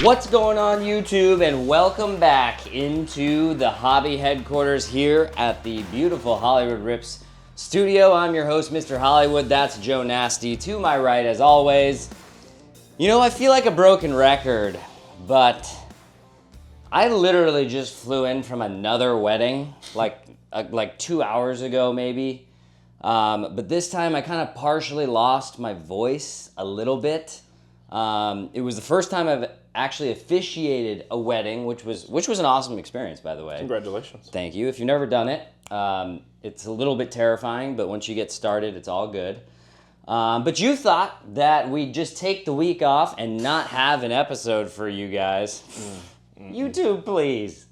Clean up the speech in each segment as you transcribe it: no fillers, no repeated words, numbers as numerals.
What's going on, YouTube, and welcome back into the hobby headquarters here at the beautiful Hollywood Rips studio. I'm your host, Mr. Hollywood. That's Joe Nasty. To my right, as always, you know, I feel like a broken record, but I literally just flew in from another wedding, like 2 hours ago, maybe. But this time I kind of partially lost my voice a little bit. It was the first time I've actually officiated a wedding, which was an awesome experience, by the way. Congratulations. Thank you. If you've never done it, it's a little bit terrifying, but once you get started, it's all good. But you thought that we'd just take the week off and not have an episode for you guys. YouTube, please.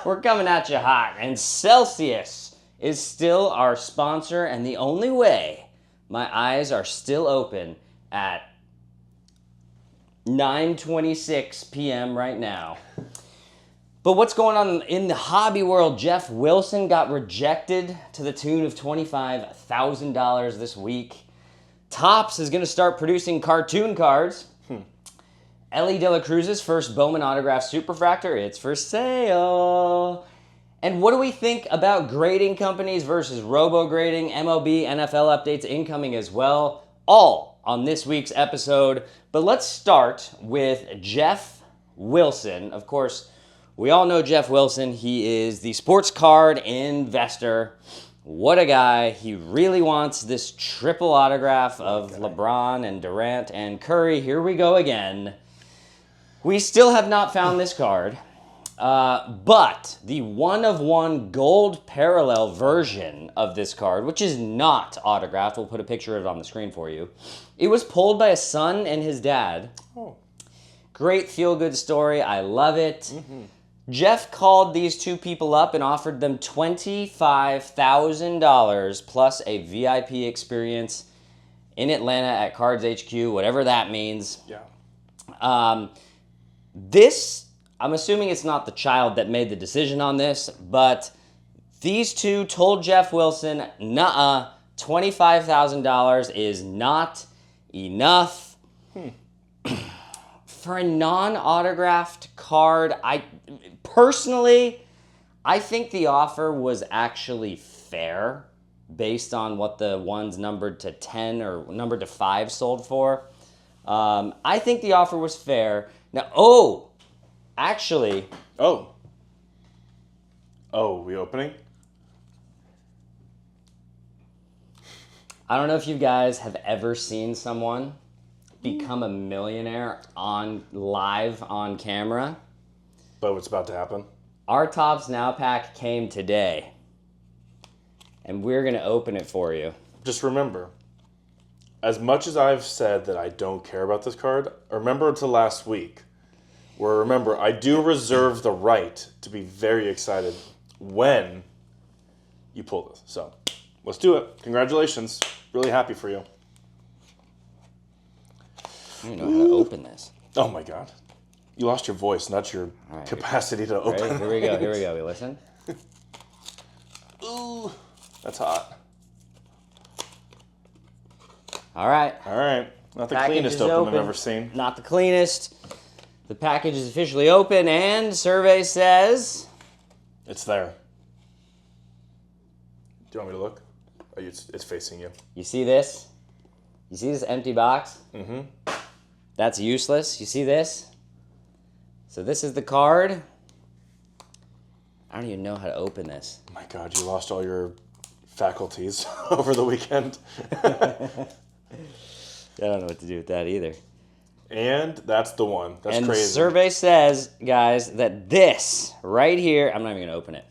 We're coming at you hot. And Celsius is still our sponsor, and the only way my eyes are still open at 9:26 p.m. right now. But what's going on in the hobby world? Jeff Wilson got rejected to the tune of $25,000 this week. Topps is going to start producing cartoon cards. Elly De La Cruz's first Bowman Auto Superfractor, it's for sale. And what do we think about grading companies versus Robograding? MLB, NFL updates incoming as well. All on this week's episode. But let's start with Jeff Wilson. Of course, we all know Jeff Wilson. He is the sports card investor. What a guy. He really wants this triple autograph of LeBron and Durant and Curry. Here we go again. We still have not found this card. But the one-of-one gold parallel version of this card, which is not autographed, we'll put a picture of it on the screen for you. It was pulled by a son and his dad. Oh. Great feel-good story. I love it. Mm-hmm. Jeff called these two people up and offered them $25,000 plus a VIP experience in Atlanta at Cards HQ, whatever that means. Yeah. I'm assuming it's not the child that made the decision on this, but these two told Jeff Wilson, nuh-uh, $25,000 is not enough. For a non-autographed card, I think the offer was actually fair based on what the ones numbered to 10 or numbered to 5 sold for. I think the offer was fair. Now, actually. We opening? I don't know if you guys have ever seen someone become a millionaire live on camera. But what's about to happen? Our Topps Now pack came today, and we're going to open it for you. Just remember, as much as I've said that I don't care about this card, remember until last week. Where remember, I do reserve the right to be very excited when you pull this. So, let's do it. Congratulations. Really happy for you. I don't know how to open this. Oh my God. You lost your voice, not your capacity to open. Ready? Here we go. We listen. Ooh, that's hot. All right. Not the cleanest open I've ever seen. Not the cleanest. The package is officially open, and survey says it's there. Do you want me to look? Oh, it's facing you. You see this? You see this empty box? Mm-hmm. That's useless. You see this? So this is the card. I don't even know how to open this. Oh my God, you lost all your faculties over the weekend. I don't know what to do with that either. And that's the one. That's and crazy. And the survey says, guys, that this right here, I'm not even going to open it.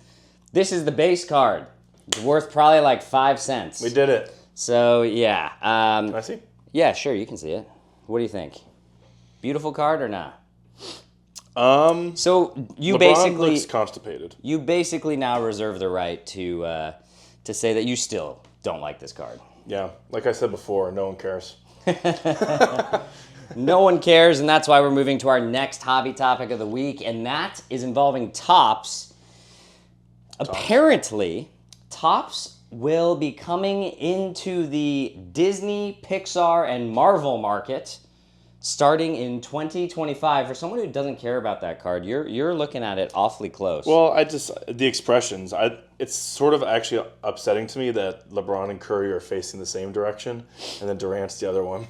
This is the base card. It's worth probably like 5 cents. We did it. So, yeah. Can I see? Yeah, sure, you can see it. What do you think? Beautiful card or not? So you LeBron looks constipated. You basically now reserve the right to say that you still don't like this card. Yeah, like I said before, no one cares. No one cares, and that's why we're moving to our next hobby topic of the week, and that is involving Topps. Apparently, Topps will be coming into the Disney, Pixar, and Marvel market starting in 2025. For someone who doesn't care about that card, you're looking at it awfully close. Well, the expressions, it's sort of actually upsetting to me that LeBron and Curry are facing the same direction, and then Durant's the other one.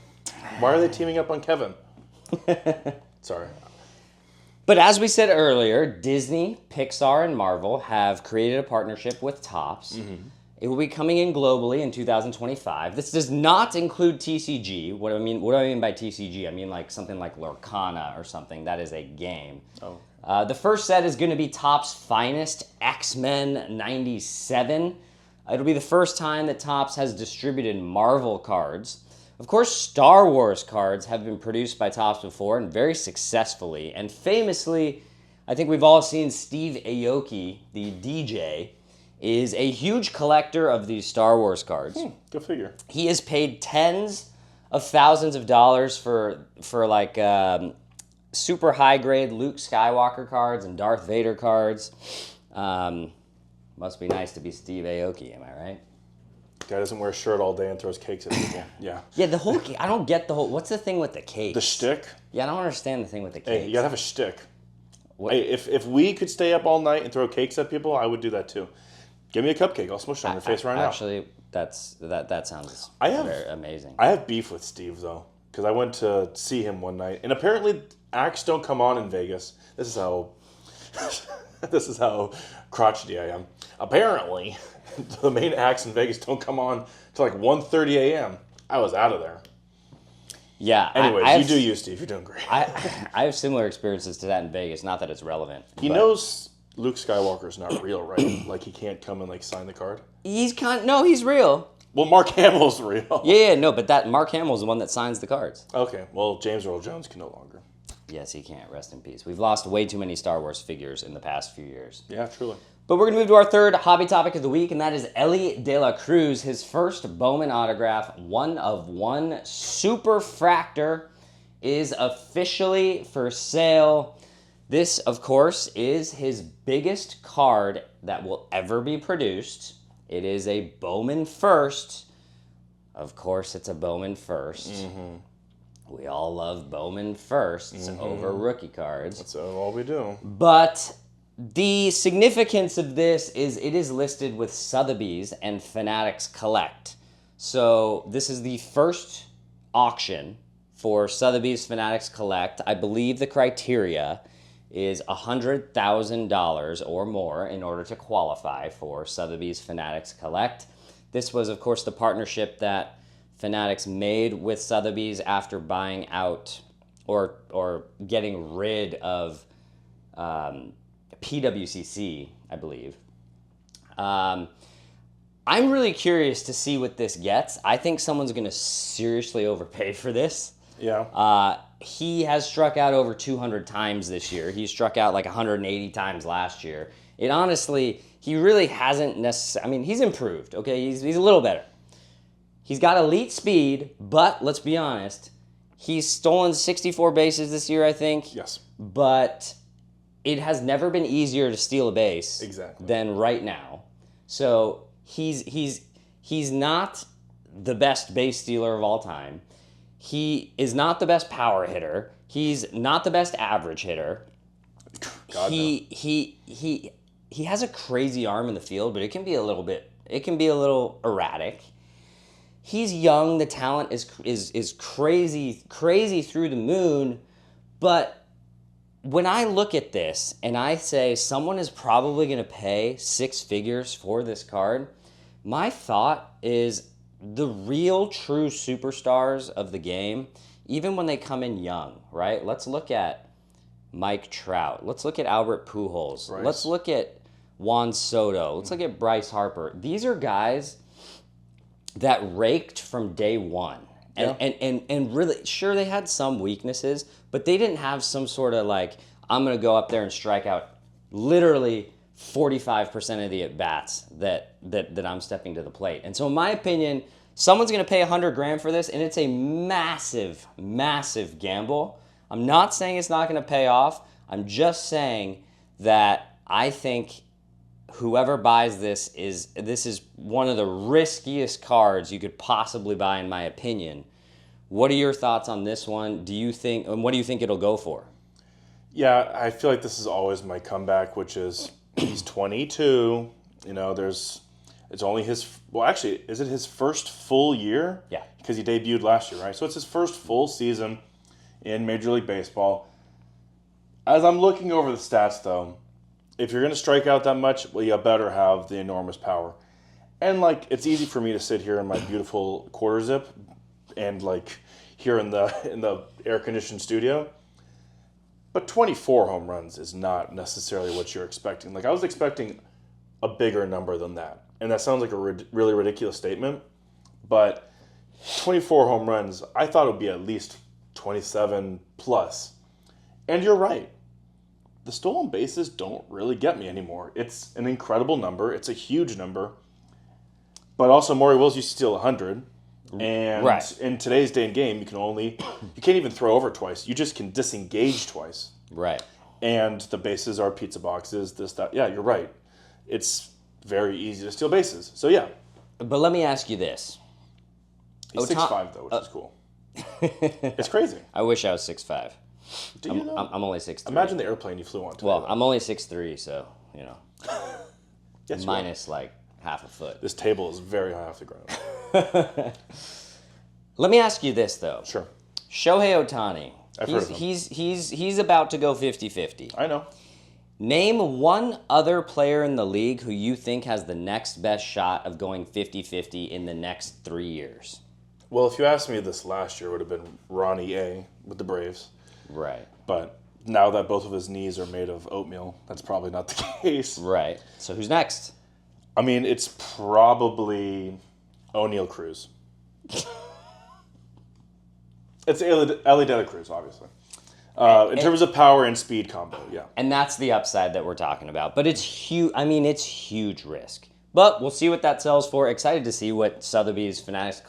Why are they teaming up on Kevin? Sorry. But as we said earlier, Disney, Pixar, and Marvel have created a partnership with Topps. It will be coming in globally in 2025. This does not include TCG. What do I mean by TCG? I mean like something like Lorcana or something. That is a game. Oh. The first set is going to be Topps' finest X-Men 97. It'll be the first time that Topps has distributed Marvel cards. Of course, Star Wars cards have been produced by Topps before and very successfully. And famously, I think we've all seen Steve Aoki, the DJ, is a huge collector of these Star Wars cards. Go figure. He has paid tens of thousands of dollars for like super high grade Luke Skywalker cards and Darth Vader cards. Must be nice to be Steve Aoki, am I right? Guy doesn't wear a shirt all day and throws cakes at people. Yeah. Yeah, the whole. I don't get the whole. What's the thing with the cakes? The shtick. Yeah, I don't understand the thing with the cakes. Hey, you gotta have a shtick. What? Hey, if we could stay up all night and throw cakes at people, I would do that too. Give me a cupcake. I'll smush it on your face right now. Actually, that sounds very amazing. I have beef with Steve though, because I went to see him one night, and apparently acts don't come on in Vegas. This is how crotchety I am. Apparently, the main acts in Vegas don't come on till like 1:30 a.m. I was out of there. Yeah. Anyways, you do you, Steve. You're doing great. I have similar experiences to that in Vegas. Not that it's relevant. He knows Luke Skywalker's not real, right? Like he can't come and like sign the card. He's real. Well, Mark Hamill's real. Yeah, no, but that Mark Hamill's the one that signs the cards. Okay. Well, James Earl Jones can no longer. Yes, he can't. Rest in peace. We've lost way too many Star Wars figures in the past few years. Yeah, truly. But we're going to move to our third hobby topic of the week, and that is Elly De La Cruz. His first Bowman autograph, 1/1 Superfractor, is officially for sale. This, of course, is his biggest card that will ever be produced. It is a Bowman first. Of course, it's a Bowman first. Mm-hmm. We all love Bowman firsts over rookie cards. That's all we do. But the significance of this is it is listed with Sotheby's and Fanatics Collect. So this is the first auction for Sotheby's Fanatics Collect. I believe the criteria is $100,000 or more in order to qualify for Sotheby's Fanatics Collect. This was, of course, the partnership that Fanatics made with Sotheby's after buying out or getting rid of PWCC, I believe. I'm really curious to see what this gets. I think someone's going to seriously overpay for this. Yeah. He has struck out over 200 times this year. He struck out like 180 times last year. It honestly, he really hasn't necessarily, I mean, he's improved, okay? He's a little better. He's got elite speed, but let's be honest, he's stolen 64 bases this year, I think. Yes. But it has never been easier to steal a base than right now. So he's not the best base stealer of all time. He is not the best power hitter. He's not the best average hitter. God, he has a crazy arm in the field, but it can be a little erratic. He's young. The talent is crazy through the moon. But when I look at this and I say someone is probably going to pay six figures for this card, my thought is the real true superstars of the game, even when they come in young, right? Let's look at Mike Trout. Let's look at Albert Pujols. Bryce. Let's look at Juan Soto. Let's look at Bryce Harper. These are guys that raked from day one. And really, sure, they had some weaknesses, but they didn't have some sort of like, I'm going to go up there and strike out literally 45% of the at-bats that I'm stepping to the plate. And so in my opinion, someone's going to pay $100,000 for this, and it's a massive, massive gamble. I'm not saying it's not going to pay off. I'm just saying that I think whoever buys this is one of the riskiest cards you could possibly buy, in my opinion, What are your thoughts on this one? What do you think it'll go for? Yeah, I feel like this is always my comeback, which is he's 22. You know, it's only actually, is it his first full year? Yeah. Because he debuted last year, right? So it's his first full season in Major League Baseball. As I'm looking over the stats, though, if you're going to strike out that much, well, you better have the enormous power. And, like, it's easy for me to sit here in my beautiful quarter zip and, like, here in the air-conditioned studio. But 24 home runs is not necessarily what you're expecting. Like, I was expecting a bigger number than that. And that sounds like a really ridiculous statement. But 24 home runs, I thought it would be at least 27 plus. And you're right. The stolen bases don't really get me anymore. It's an incredible number. It's a huge number. But also, Maury Wills used to steal 100. And in today's day and game, you can't even throw over twice. You just can disengage twice. Right. And the bases are pizza boxes, this, that. Yeah, you're right. It's very easy to steal bases. So, yeah. But let me ask you this. He's 6'5", though, which is cool. It's crazy. I wish I was 6'5". Do you know? I'm only 6'3". Imagine the airplane you flew on today. Well, I'm only 6'3", so, you know. Yes, minus, like, half a foot. This table is very high off the ground. Let me ask you this, though. Sure. Shohei Ohtani. I've heard of him. He's about to go 50-50. I know. Name one other player in the league who you think has the next best shot of going 50-50 in the next 3 years. Well, if you asked me this last year, it would have been Ronnie A. with the Braves. Right. But now that both of his knees are made of oatmeal, that's probably not the case. Right. So who's next? I mean, it's probably O'Neal Cruz. It's Elly De La Cruz, obviously. In terms of power and speed combo, yeah. And that's the upside that we're talking about. But it's huge. I mean, it's huge risk. But we'll see what that sells for. Excited to see what Sotheby's Fanatics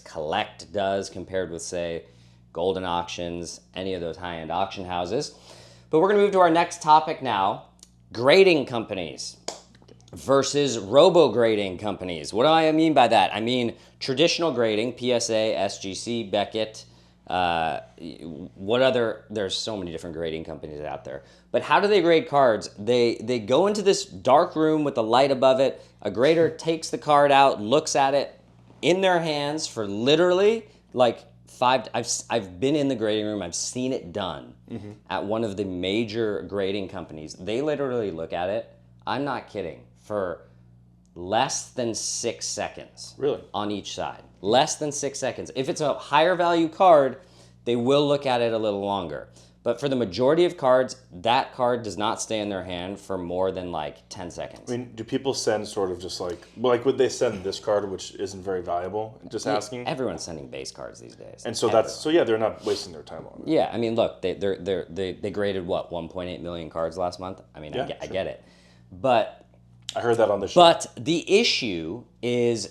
Collect does compared with, say, Golden Auctions, any of those high-end auction houses. But we're going to move to our next topic now. Grading companies versus Robograding companies. What do I mean by that? I mean traditional grading, PSA, SGC, Beckett, there's so many different grading companies out there. But how do they grade cards? They go into this dark room with a light above it. A grader takes the card out, looks at it in their hands for literally like I've been in the grading room. I've seen it done at one of the major grading companies. They literally look at it. I'm not kidding. For less than 6 seconds. Really? On each side. Less than 6 seconds. If it's a higher value card, they will look at it a little longer. But for the majority of cards, that card does not stay in their hand for more than like 10 seconds. I mean, do people send sort of just would they send this card, which isn't very valuable? Just asking? Everyone's sending base cards these days. And so they're not wasting their time on it. Yeah, I mean, look, they graded what, 1.8 million cards last month? I mean, Yeah, I get it. But I heard that on the show. But the issue is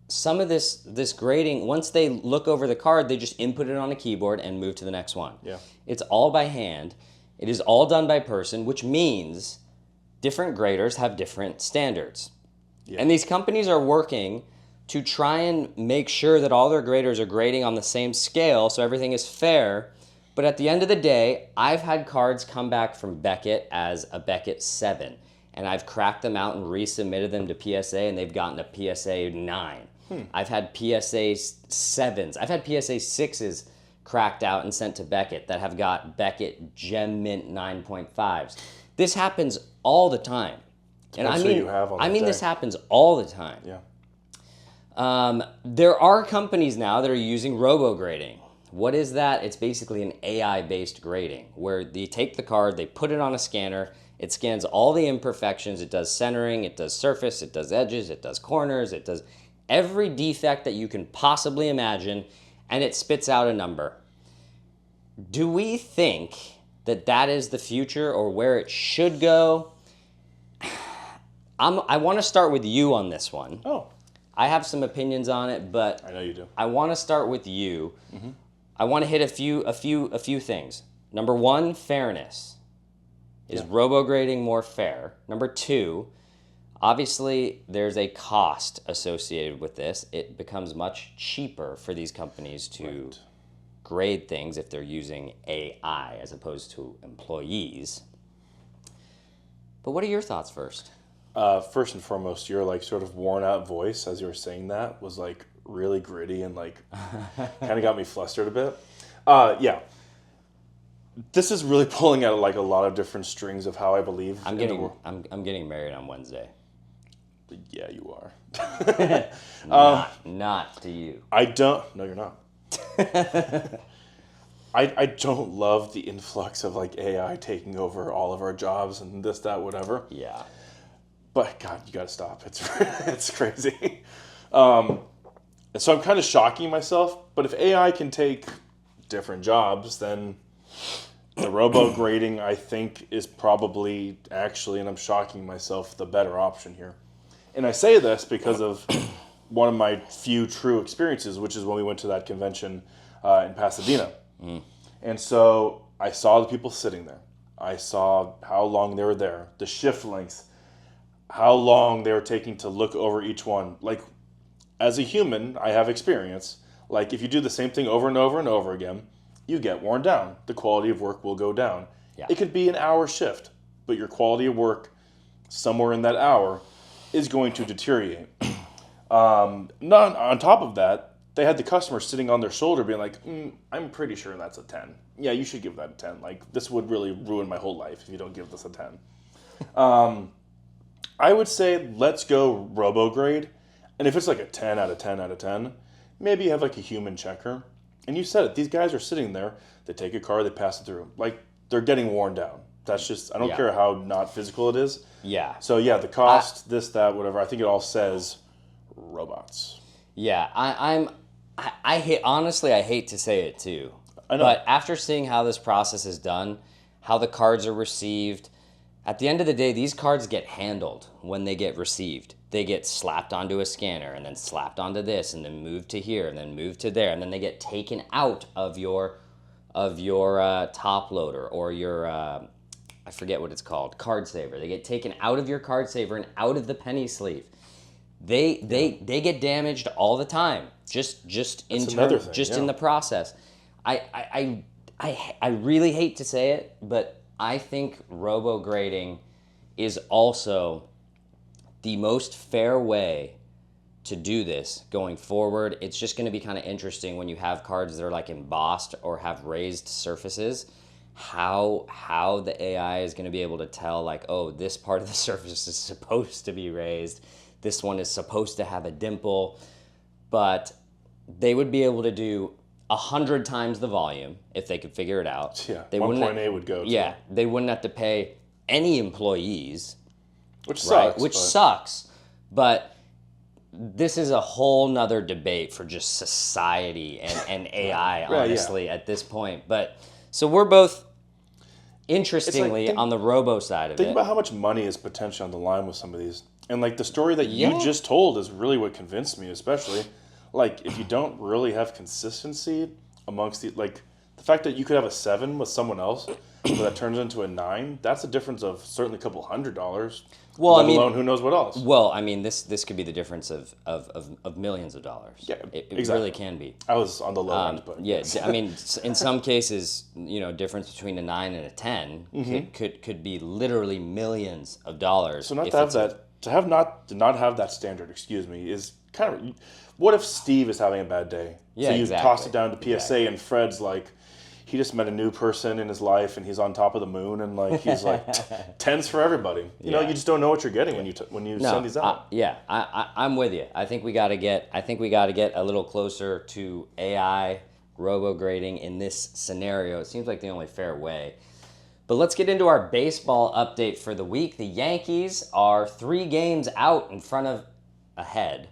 some of this grading, once they look over the card, they just input it on a keyboard and move to the next one. Yeah. It's all by hand. It is all done by person, which means different graders have different standards. Yeah. And these companies are working to try and make sure that all their graders are grading on the same scale so everything is fair. But at the end of the day, I've had cards come back from Beckett as a Beckett 7. And I've cracked them out and resubmitted them to PSA, and they've gotten a PSA 9. I've had PSA 7s. I've had PSA 6s cracked out and sent to Beckett that have got Beckett Gem Mint 9.5s. This happens all the time. And I mean this happens all the time. Yeah. There are companies now that are using Robograding. What is that? It's basically an AI-based grading where they take the card, they put it on a scanner, it scans all the imperfections, it does centering, it does surface, it does edges, it does corners, it does every defect that you can possibly imagine, and it spits out a number. Do we think that that is the future or where it should go? I want to start with you on this one. Oh. I have some opinions on it, but I know you do. I want to start with you. I want to hit a few things. Number one, fairness. Is Robograding more fair? Number two, Obviously, there's a cost associated with this. It becomes much cheaper for these companies to grade things if they're using AI as opposed to employees. But what are your thoughts first? First and foremost, your like sort of worn out voice as you were saying that was like really gritty and like kind of got me flustered a bit. Yeah. This is really pulling out like a lot of different strings of how I believe. I'm getting married on Wednesday. Yeah, you are. Not to you. I don't. No, you're not. I don't love the influx of like AI taking over all of our jobs and this, that, whatever. Yeah. But God, you gotta stop. It's crazy. And so I'm kind of shocking myself. But if AI can take different jobs, then the Robograding, I think, is probably actually, and I'm shocking myself, the better option here. And I say this because of one of my few true experiences, which is when we went to that convention in Pasadena. And so I saw the people sitting there. I saw how long they were there, the shift lengths, how long they were taking to look over each one. Like, as a human, I have experience. Like, if you do the same thing over and over and over again, you get worn down. The quality of work will go down. Yeah. It could be an hour shift, but your quality of work somewhere in that hour is going to deteriorate. On top of that, they had the customer sitting on their shoulder being like, I'm pretty sure that's a 10. Yeah, you should give that a 10. Like, this would really ruin my whole life if you don't give this a 10. I would say let's go Robograde. And if it's like a 10 out of 10 out of 10, maybe you have like a human checker. And you said it. These guys are sitting there. They take a car, they pass it through. Like, they're getting worn down. That's just, I don't care how not physical it is. Yeah. So, yeah, the cost, this, that, whatever, I think it all says robots. Yeah, I hate, honestly, I hate to say it too. I know. But after seeing how this process is done, how the cards are received, at the end of the day, these cards get handled when they get received. They get slapped onto a scanner and then slapped onto this and then moved to here and then moved to there. And then they get taken out of your top loader or your, I forget what it's called, card saver. They get taken out of your card saver and out of the penny sleeve. They get damaged all the time. Just in the process. I really hate to say it, but I think Robograding is also the most fair way to do this going forward. It's just going to be kind of interesting when you have cards that are like embossed or have raised surfaces, how the AI is going to be able to tell, like, oh, this part of the surface is supposed to be raised, this one is supposed to have a dimple. But they would be able to do 100 times the volume if they could figure it out. Yeah, they 1.8 would go to. Yeah, they wouldn't have to pay any employees. Which sucks. Right? Sucks. But this is a whole nother debate for just society and AI, honestly, at this point. But so we're both, interestingly, on the robo side of it. Think about how much money is potentially on the line with some of these. And like the story that you just told is really what convinced me, especially. Like, if you don't really have consistency amongst the, like, the fact that you could have a 7 with someone else, but that turns into a 9, that's a difference of certainly a couple $100. Well, let alone who knows what else. Well, I mean, this could be the difference of millions of dollars. Yeah, it exactly. really can be. I was on the low end, but yeah, I mean, in some cases, difference between a 9 and a 10 could be literally millions of dollars. So to not have that standard, is kind of. What if Steve is having a bad day? Yeah, so you exactly. toss it down to PSA and Fred's like, he just met a new person in his life and he's on top of the moon and like he's like 10s for everybody. You know, you just don't know what you're getting when you send these out. I'm with you. I think we got to get a little closer to AI Robograding in this scenario. It seems like the only fair way. But let's get into our baseball update for the week. The Yankees are 3 games out ahead.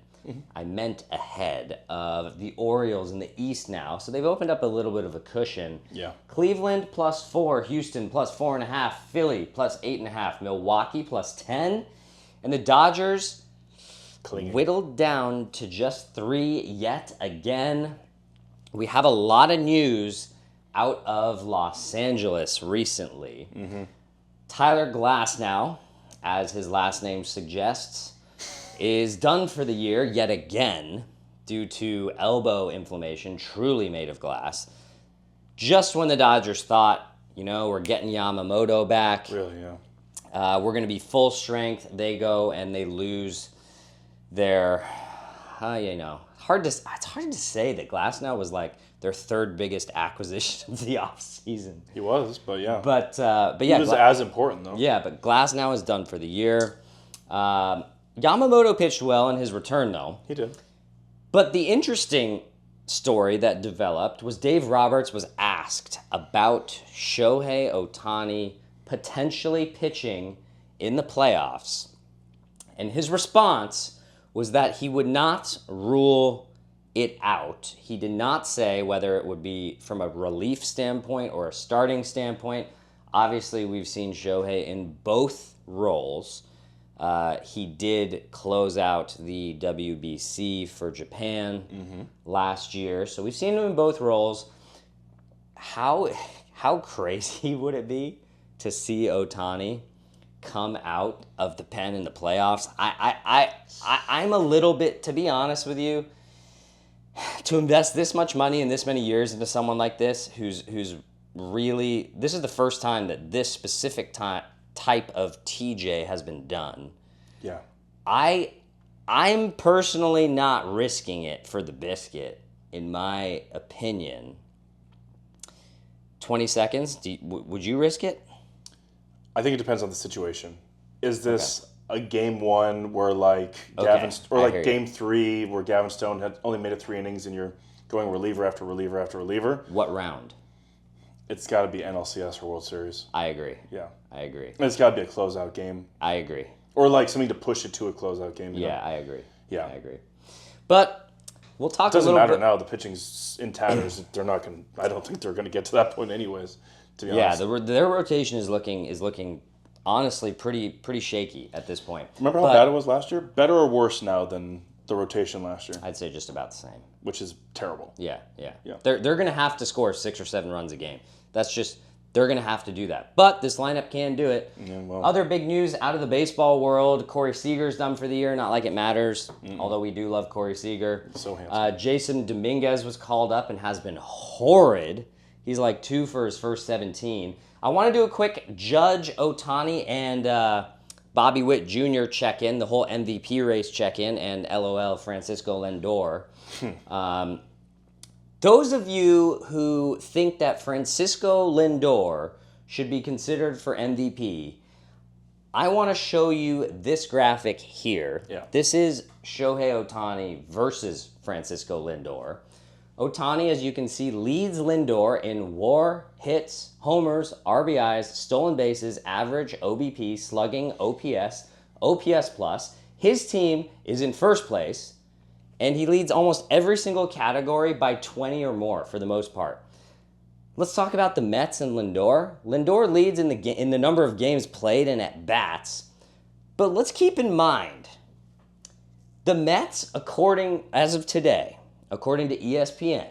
I meant ahead of the Orioles in the East now. So they've opened up a little bit of a cushion. Yeah. Cleveland +4, Houston +4.5, Philly +8.5, Milwaukee +10, and the Dodgers whittled down to just 3 yet again. We have a lot of news out of Los Angeles recently. Tyler Glasnow as his last name suggests, is done for the year yet again due to elbow inflammation, truly made of glass. Just when the Dodgers thought, we're getting Yamamoto back. Really, yeah. We're going to be full strength. They go and they lose their, it's hard to say that Glasnow was like their third biggest acquisition of the offseason. He was, but yeah. But yeah. He was as important, though. Yeah, but Glasnow is done for the year. Yamamoto pitched well in his return, though. He did. But the interesting story that developed was Dave Roberts was asked about Shohei Ohtani potentially pitching in the playoffs. And his response was that he would not rule it out. He did not say whether it would be from a relief standpoint or a starting standpoint. Obviously, we've seen Shohei in both roles. He did close out the WBC for Japan last year. So we've seen him in both roles. How crazy would it be to see Ohtani come out of the pen in the playoffs? I'm a little bit, to be honest with you, to invest this much money and this many years into someone like this who's really, this is the first time that this specific type of TJ has been done. Yeah. I'm personally not risking it for the biscuit, in my opinion. 20 seconds, would you risk it? I think it depends on the situation. Is this a game one where game three where Gavin Stone had only made it 3 innings and you're going reliever after reliever after reliever? What round? It's got to be NLCS or World Series. I agree. Yeah. I agree. And it's got to be a closeout game. I agree. Or like something to push it to a closeout game. Yeah, I agree. Yeah. I agree. But we'll talk a little bit. It doesn't matter now. The pitching's in tatters. They're not going. I don't think they're going to get to that point anyways, to be honest. Yeah, their rotation is looking honestly pretty shaky at this point. Remember how bad it was last year? Better or worse now than the rotation last year? I'd say just about the same. Which is terrible. Yeah. They're going to have to score 6 or 7 runs a game. That's just, they're going to have to do that. But this lineup can do it. Yeah, well. Other big news out of the baseball world, Corey Seager's done for the year. Not like it matters, although we do love Corey Seager. So handsome. Jason Dominguez was called up and has been horrid. He's like 2 for his first 17. I want to do a quick Judge, Ohtani, and Bobby Witt Jr. check-in, the whole MVP race check-in, and LOL Francisco Lindor. Those of you who think that Francisco Lindor should be considered for MVP, I want to show you this graphic here. Yeah. This is Shohei Ohtani versus Francisco Lindor. Ohtani, as you can see, leads Lindor in WAR, hits, homers, RBIs, stolen bases, average, OBP, slugging, OPS, OPS plus. His team is in first place, and he leads almost every single category by 20 or more for the most part. Let's talk about the Mets and Lindor. Lindor leads in the number of games played and at bats, but let's keep in mind the Mets, as of today, according to ESPN,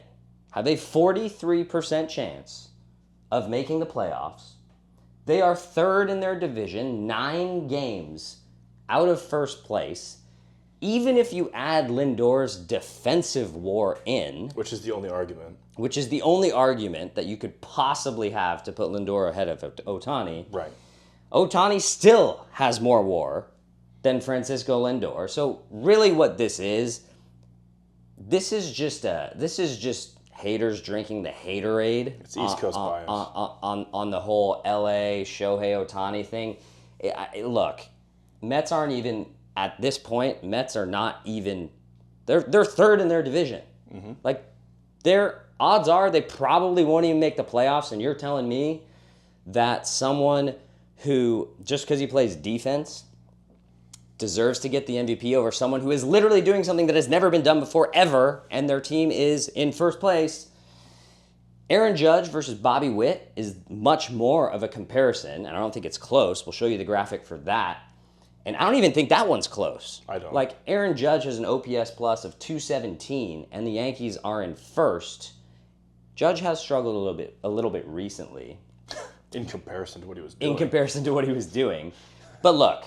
have a 43% chance of making the playoffs. They are third in their division, 9 games out of first place. Even if you add Lindor's defensive WAR in, which is the only argument. Which is the only argument that you could possibly have to put Lindor ahead of Ohtani. Right. Ohtani still has more WAR than Francisco Lindor. So really what this is just haters drinking the haterade. It's East Coast bias. On the whole LA Shohei Ohtani thing. Look, Mets aren't even, at this point, Mets are not even, they're third in their division. Mm-hmm. Like, their odds are they probably won't even make the playoffs, and you're telling me that someone who, just because he plays defense, deserves to get the MVP over someone who is literally doing something that has never been done before ever, and their team is in first place. Aaron Judge versus Bobby Witt is much more of a comparison, and I don't think it's close. We'll show you the graphic for that. And I don't even think that one's close. I don't. Like, Aaron Judge has an OPS plus of 217, and the Yankees are in first. Judge has struggled a little bit recently. In comparison to what he was doing. But look,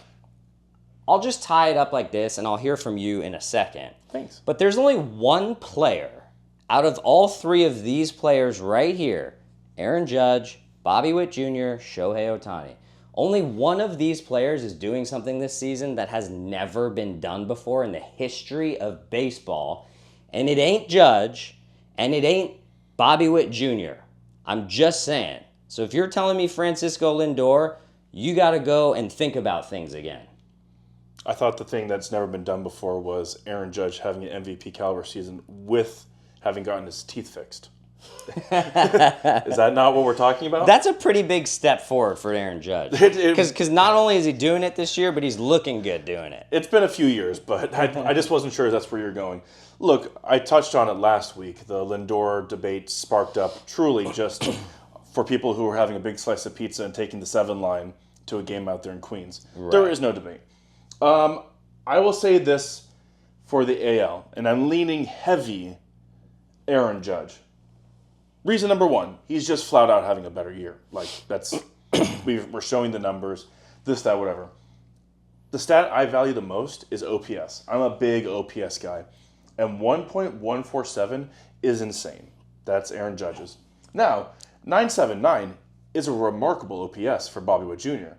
I'll just tie it up like this, and I'll hear from you in a second. Thanks. But there's only one player out of all three of these players right here, Aaron Judge, Bobby Witt Jr., Shohei Ohtani. Only one of these players is doing something this season that has never been done before in the history of baseball. And it ain't Judge, and it ain't Bobby Witt Jr. I'm just saying. So if you're telling me Francisco Lindor, you got to go and think about things again. I thought the thing that's never been done before was Aaron Judge having an MVP caliber season with having gotten his teeth fixed. Is that not what we're talking about? That's a pretty big step forward for Aaron Judge. Because not only is he doing it this year, but he's looking good doing it. It's been a few years, but I just wasn't sure that's where you're going. Look, I touched on it last week. The Lindor debate sparked up truly just for people who are having a big slice of pizza and taking the 7 line to a game out there in Queens. Right. There is no debate. I will say this for the AL, and I'm leaning heavy Aaron Judge. Reason number one, he's just flat out having a better year. Like, that's, we're showing the numbers, this, that, whatever. The stat I value the most is OPS. I'm a big OPS guy. And 1.147 is insane. That's Aaron Judge's. Now, 979 is a remarkable OPS for Bobby Witt Jr.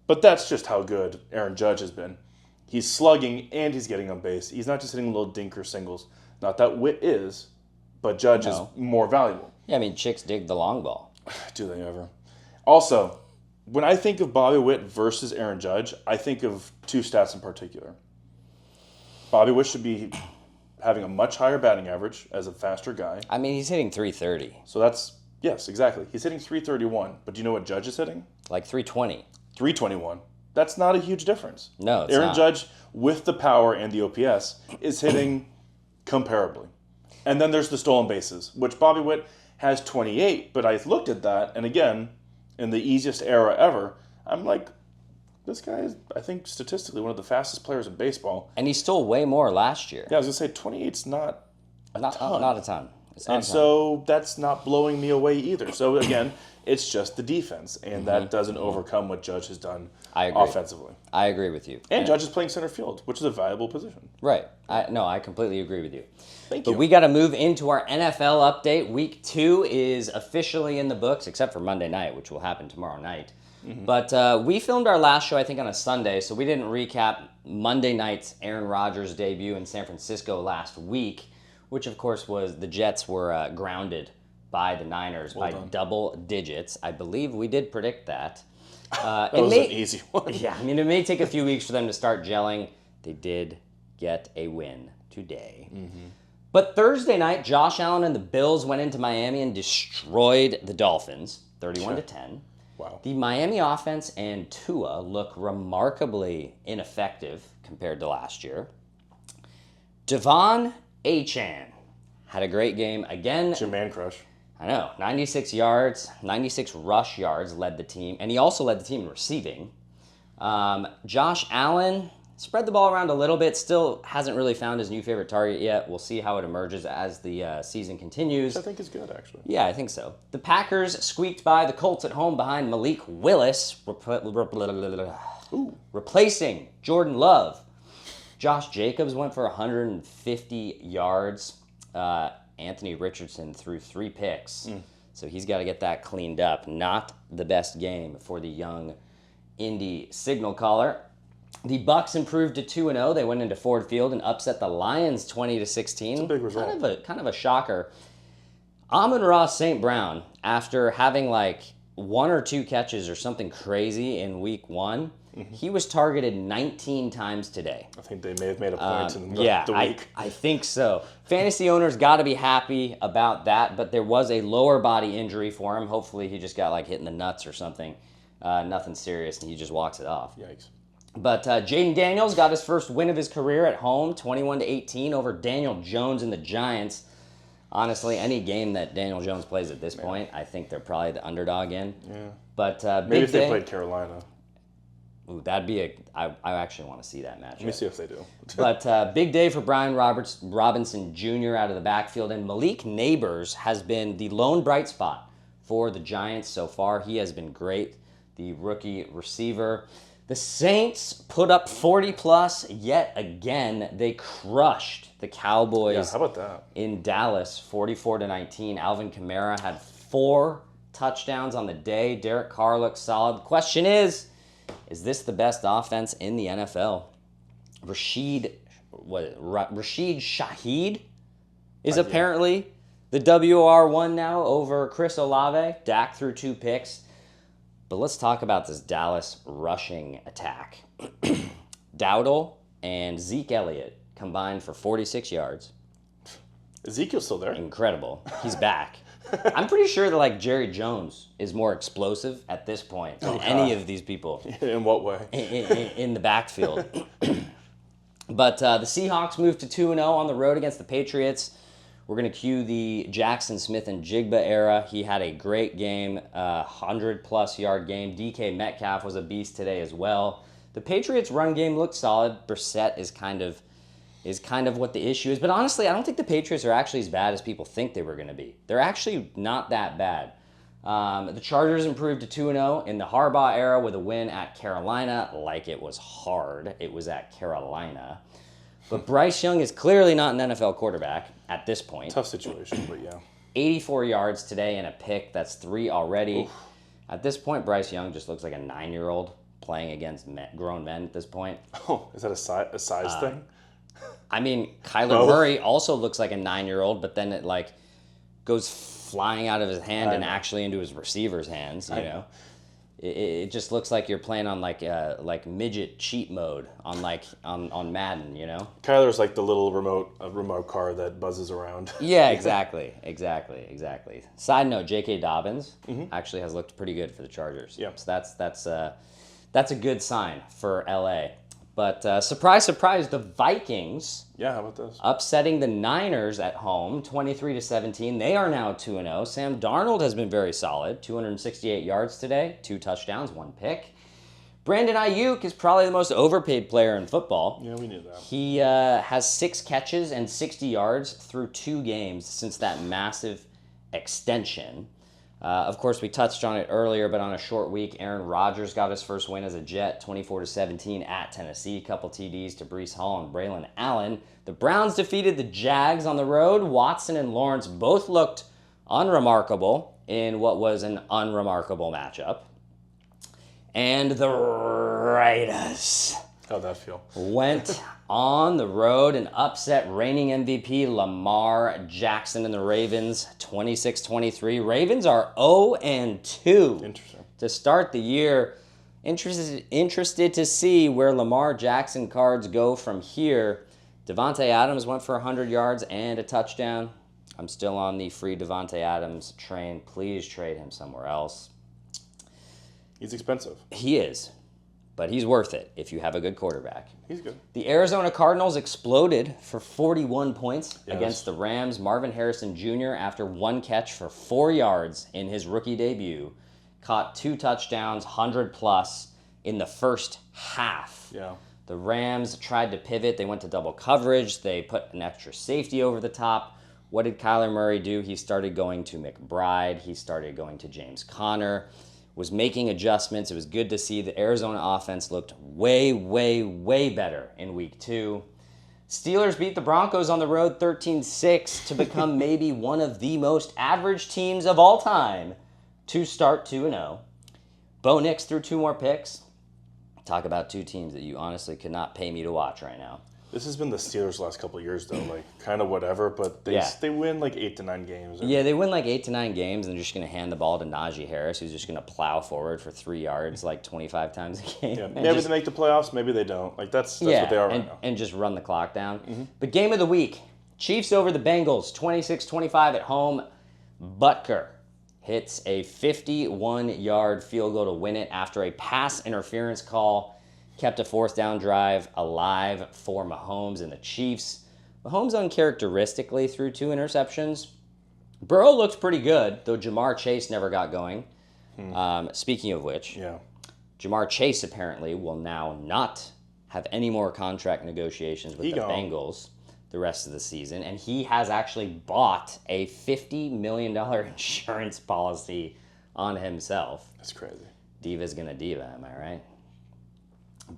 But that's just how good Aaron Judge has been. He's slugging and he's getting on base. He's not just hitting little dinker singles. Not that Witt is, but Judge is more valuable. Yeah, I mean, chicks dig the long ball. Do they ever? Also, when I think of Bobby Witt versus Aaron Judge, I think of 2 stats in particular. Bobby Witt should be having a much higher batting average as a faster guy. I mean, he's hitting 330. So that's, yes, exactly. He's hitting 331. But do you know what Judge is hitting? Like 320. 321. That's not a huge difference. No, it's Aaron not. Judge, with the power and the OPS, is hitting comparably. And then there's the stolen bases, which Bobby Witt has 28. But I looked at that, and again, in the easiest era ever, I'm like, this guy is, I think, statistically one of the fastest players in baseball. And he stole way more last year. Yeah, I was going to say 28's not a ton. Not a ton. And so that's not blowing me away either. So again, it's just the defense, and that doesn't overcome what Judge has done offensively. I agree with you. And Judge is playing center field, which is a valuable position. Right. I completely agree with you. Thank you. But we got to move into our NFL update. Week 2 is officially in the books, except for Monday night, which will happen tomorrow night. But we filmed our last show, I think, on a Sunday, so we didn't recap Monday night's Aaron Rodgers debut in San Francisco last week, which, of course, was the Jets were grounded by the Niners by double digits. I believe we did predict that. That was an easy one. Yeah, I mean, it may take a few weeks for them to start gelling. They did get a win today. But Thursday night, Josh Allen and the Bills went into Miami and destroyed the Dolphins, 31-10. Wow. The Miami offense and Tua look remarkably ineffective compared to last year. Devon Achane had a great game again. It's your man crush. I know, 96 yards, 96 rush yards led the team, and he also led the team in receiving. Josh Allen spread the ball around a little bit, still hasn't really found his new favorite target yet. We'll see how it emerges as the season continues. Which I think is good, actually. Yeah, I think so. The Packers squeaked by the Colts at home behind Malik Willis, replacing Jordan Love. Josh Jacobs went for 150 yards. Anthony Richardson threw 3 picks, so he's got to get that cleaned up. Not the best game for the young Indy signal caller. The Bucks improved to 2-0. They went into Ford Field and upset the Lions 20-16. It's a big result. Kind of a shocker. Amon-Ra St. Brown, after having like 1 or 2 catches or something crazy in week 1, he was targeted 19 times today. I think they may have made a point in the week. I think so. Fantasy owners got to be happy about that, but there was a lower body injury for him. Hopefully he just got like hit in the nuts or something. Nothing serious, and he just walks it off. Yikes. But Jaden Daniels got his first win of his career at home, 21-18 over Daniel Jones and the Giants. Honestly, any game that Daniel Jones plays at this point, I think they're probably the underdog in. Yeah. But maybe if they played Carolina. Ooh, that'd be I actually want to see that match. Let me see if they do. But big day for Brian Robinson Jr. out of the backfield. And Malik Neighbors has been the lone bright spot for the Giants so far. He has been great, the rookie receiver. The Saints put up 40-plus yet again. They crushed the Cowboys. Yeah, how about that? In Dallas, 44-19. Alvin Kamara had 4 touchdowns on the day. Derek Carr looks solid. The question is this the best offense in the NFL? Rashid Shaheed is apparently the WR1 now over Chris Olave. Dak threw 2 picks. But let's talk about this Dallas rushing attack. Dowdle and Zeke Elliott combined for 46 yards. Ezekiel's still there. Incredible. He's back. I'm pretty sure that like Jerry Jones is more explosive at this point than any of these people. In what way? In the backfield. But the Seahawks moved to 2-0 on the road against the Patriots. We're going to cue the Jackson Smith and Jigba era. He had a great game, 100-plus yard game. DK Metcalf was a beast today as well. The Patriots' run game looked solid. Brissett is kind of what the issue is. But honestly, I don't think the Patriots are actually as bad as people think they were going to be. They're actually not that bad. The Chargers improved to 2-0 in the Harbaugh era with a win at Carolina. Like it was hard. It was at Carolina. But Bryce Young is clearly not an NFL quarterback at this point. Tough situation, but yeah. 84 yards today and a pick. That's 3 already. Oof. At this point, Bryce Young just looks like a 9-year-old playing against grown men at this point. Oh, is that a size thing? I mean, Kyler Murray also looks like a 9-year-old, but then it like goes flying out of his hand and actually into his receiver's hands. You know, it just looks like you're playing on like midget cheat mode on Madden. You know, Kyler's like the little remote car that buzzes around. Yeah, exactly. Side note: J.K. Dobbins actually has looked pretty good for the Chargers. Yeah, so that's a good sign for LA. But surprise, surprise, the Vikings. Yeah, how about this? Upsetting the Niners at home, 23-17. They are now 2-0. Sam Darnold has been very solid, 268 yards today, 2 touchdowns, 1 pick. Brandon Ayuk is probably the most overpaid player in football. Yeah, we knew that. He has 6 catches and 60 yards through 2 games since that massive extension. Of course, we touched on it earlier, but on a short week, Aaron Rodgers got his first win as a Jet, 24-17 at Tennessee. Couple TDs to Breece Hall and Braylon Allen. The Browns defeated the Jags on the road. Watson and Lawrence both looked unremarkable in what was an unremarkable matchup. And the Raiders How'd that feel? went on the road and upset reigning MVP Lamar Jackson and the Ravens 26-23. Ravens are 0-2 Interesting. to start the year. Interested to see where Lamar Jackson cards go from here. Devontae Adams went for 100 yards and a touchdown. I'm still on the free Devontae Adams train. Please trade him somewhere else. He's expensive. He is. But he's worth it if you have a good quarterback. He's good. The Arizona Cardinals exploded for 41 points against the Rams. Marvin Harrison Jr., after 1 catch for 4 yards in his rookie debut, caught 2 touchdowns, 100-plus in the first half. Yeah. The Rams tried to pivot. They went to double coverage. They put an extra safety over the top. What did Kyler Murray do? He started going to McBride. He started going to James Conner. Was making adjustments. It was good to see the Arizona offense looked way, way, way better in week 2. Steelers beat the Broncos on the road 13-6 to become maybe one of the most average teams of all time to start 2-0. Bo Nix threw 2 more picks. Talk about 2 teams that you honestly could not pay me to watch right now. This has been the Steelers' last couple of years, though. Like, kind of whatever, but they win like 8 to 9 games. Yeah, they win like 8 to 9 games, and they're just going to hand the ball to Najee Harris, who's just going to plow forward for 3 yards like 25 times a game. Yeah, maybe they make the playoffs, maybe they don't. Like that's what they are right now. And just run the clock down. But game of the week, Chiefs over the Bengals, 26-25 at home. Butker hits a 51-yard field goal to win it after a pass interference call kept a 4th down drive alive for Mahomes and the Chiefs. Mahomes uncharacteristically threw 2 interceptions. Burrow looked pretty good, though Jamar Chase never got going. Speaking of which, Jamar Chase apparently will now not have any more contract negotiations with the Bengals the rest of the season, and he has actually bought a $50 million insurance policy on himself. That's crazy. Diva's gonna diva, am I right?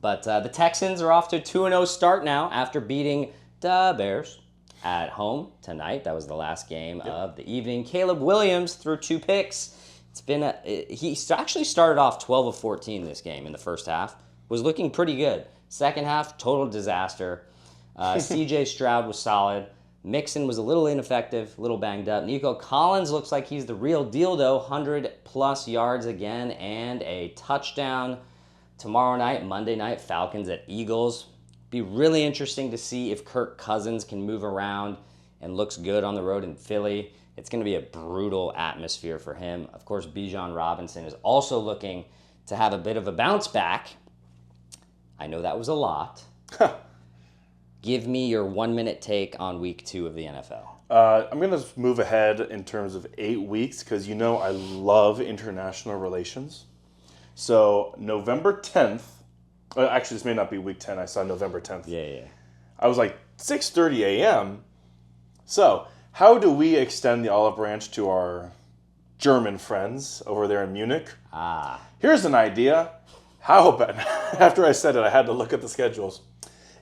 But the Texans are off to a 2-0 start now after beating the Bears at home tonight. That was the last game of the evening. Caleb Williams threw 2 picks. He actually started off 12 of 14 this game in the first half. Was looking pretty good. Second half, total disaster. CJ Stroud was solid. Mixon was a little ineffective, a little banged up. Nico Collins looks like he's the real deal, though. 100-plus yards again and a touchdown. Tomorrow night, Monday night, Falcons at Eagles. Be really interesting to see if Kirk Cousins can move around and looks good on the road in Philly. It's going to be a brutal atmosphere for him. Of course, Bijan Robinson is also looking to have a bit of a bounce back. I know that was a lot. Give me your 1-minute take on week 2 of the NFL. I'm going to move ahead in terms of 8 weeks because I love international relations. So November 10th, actually this may not be week 10, I saw November 10th. Yeah. I was like, 6:30 a.m.? So how do we extend the olive branch to our German friends over there in Munich? Here's an idea. How about, after I said it, I had to look at the schedules.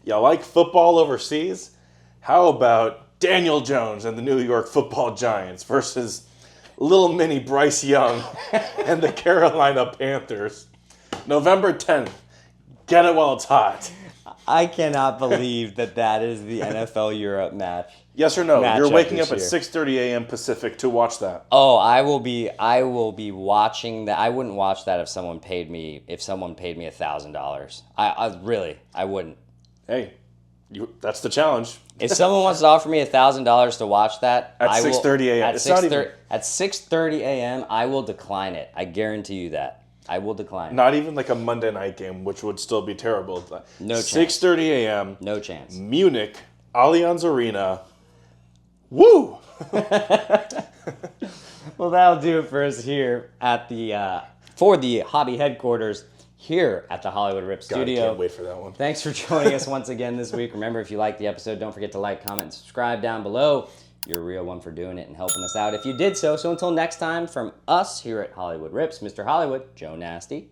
You like football overseas? How about Daniel Jones and the New York Football Giants versus little mini Bryce Young and the Carolina Panthers? November 10th. Get it while it's hot. I cannot believe that is the NFL Europe match. Yes or no? You're waking up at year. 6:30 a.m. Pacific to watch that. Oh, I will be watching that. I wouldn't watch that if someone paid me $1,000. I wouldn't. Hey, that's the challenge. If someone wants to offer me $1,000 to watch that at 6:30 a.m. At 6:30 a.m. I will decline it. I guarantee you that. I will decline. Not even like a Monday night game, which would still be terrible. No chance. 6:30 a.m. No chance. Munich, Allianz Arena. Woo! Well, that'll do it for us here at for the hobby headquarters here at the Hollywood Rip Studio. I can't wait for that one. Thanks for joining us once again this week. Remember, if you liked the episode, don't forget to like, comment, and subscribe down below. You're a real one for doing it and helping us out if you did so. So until next time, from us here at Hollywood Rips, Mr. Hollywood, Joe Nasty.